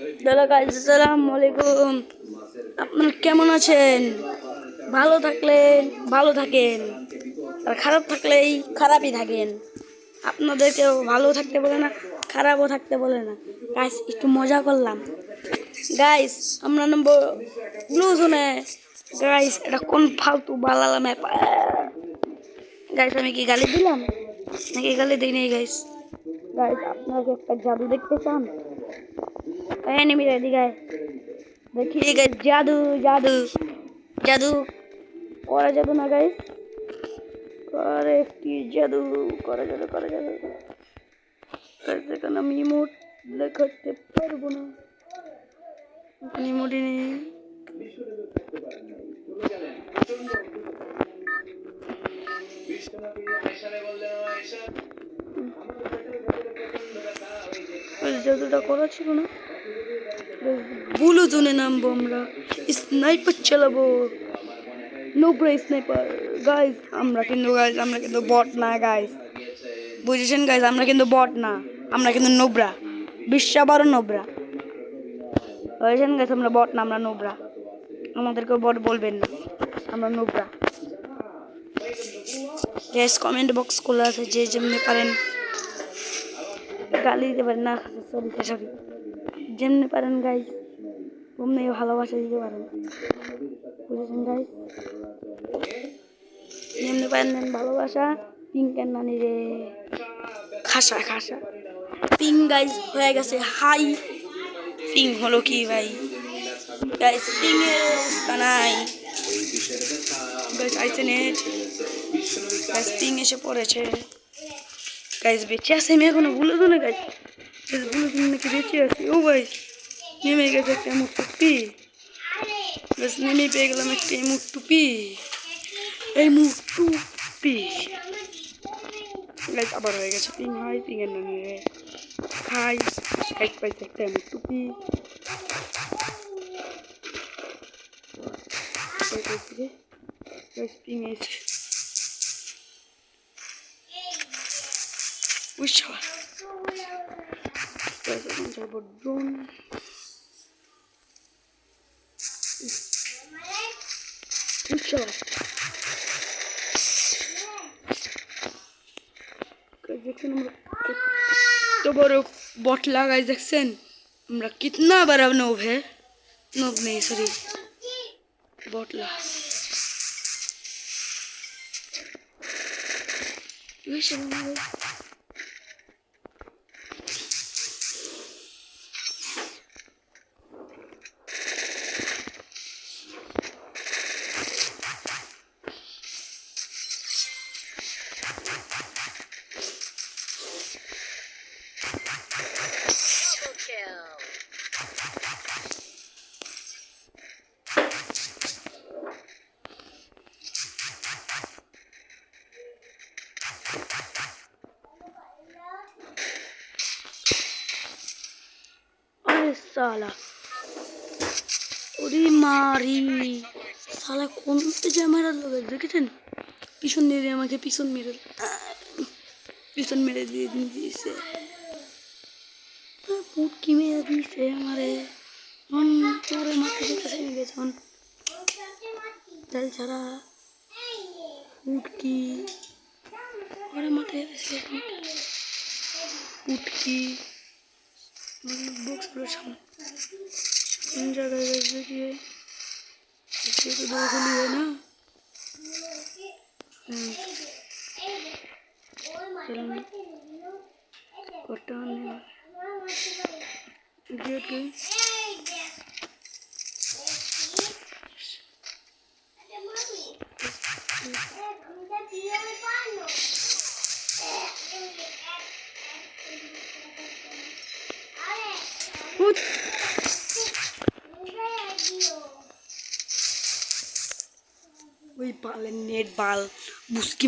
Hello guys, আসসালামু আলাইকুম। আপনারা কেমন আছেন? ভালো থাকলে ভালো থাকেন, আর খারাপ থাকলেই খারাপই থাকেন। আপনাদেরকেও ভালো থাকতে বলে না, খারাপও থাকতে বলে না। গাইস, একটু মজা করলাম। গাইস, আমরা নামবো ব্লু জোনে। গাইস, এটা কোন ফালতু বালালা ম্যাপ? গাইস, আমি কি গালি দিলাম নাকি গালি দিই নাই? গাইস গাইস আপনাকে একটা জাদু দেখতে চান? এনিমি রেডি গাইস, দেখি গাইস, জাদু জাদু জাদু করা যাবে না গাইস? করে কি জাদু? করে জাদু করে জাদু এখানে আমি ইমোট দেখাতে পারবো না, ইমোটি নেই। জাদুটা করা ছিল না। ব্লু জোনে নামবো আমরা, স্নাইপার চালাবো, নোব্রা স্নাইপার। গাইস আমরা কিন্তু বট না গাইস, বুঝেছেন গাইস? আমরা কিন্তু বট না, আমরা কিন্তু নোব্রা, বিশ্বাবারও নোব্রা। বুঝেছেন গাইস? আমরা বট না, আমরা নোব্রা। আমাদেরকে বট বলবেন না, আমরা নোব্রা। গাইস কমেন্ট বক্স খোলা আছে, যে যেমনি পারেন গালি দিতে পারেন না, সরি যেমনি পারেন গাইস অমনি ভালোবাসা দিতে পারেন, বুঝেছেন গাইস? যেমনি পারেন দেন ভালোবাসা। পিঙ্কের নানি রে খাসা খাসা পিং গাইস হয়ে গেছে হাই। পিং হলো কি ভাই? গাইস পিং এর অবস্থা নাই গাইস, আইছে নেট গাইস, পিং এসে পড়েছে গাইস। বেঁচে আছে আমি এখনো ভুলে তো না গাইস, ভুলে তুমি নাকি বেঁচে আছি? ও ভাই নেমে গেছে একটা মুখ টুপি গাইস, নেমে পেয়ে গেলাম একটা মুখ টুপি, এই মুখ টুপি গাইস। আবার হয়ে গেছে পিং হাই, পিং এর নানি রে খাই গাইস, পাইছে একটা মুখ টুপি। গাইস পিং এসে উইশা গাইস, এখন যাবো ড্রোন। উইশা দেখছেন আমরা কত বড় বট লাগাই, দেখছেন আমরা कितना बड़ा नोब है, नोब नहीं सॉरी बॉटला। साला ওরে মারি, সালা কোন যে মারা লোক দেখেছেন? পিছন দিয়ে আমাকে পিছন মেরে দিয়ে দিয়েছে, পুটকি মেরে দিয়েছে আমারে। তোরে মাথা যেতেছে গেছন চাল ছাড়া পুটকি ওরে মাথায় যেতেছে পুটকি বক্স গুলো সামনে কোন জায়গায় देखिए इससे तो दो खुली है ना। चलो कटाने गेट के वही पाले नेट बाल बुस्की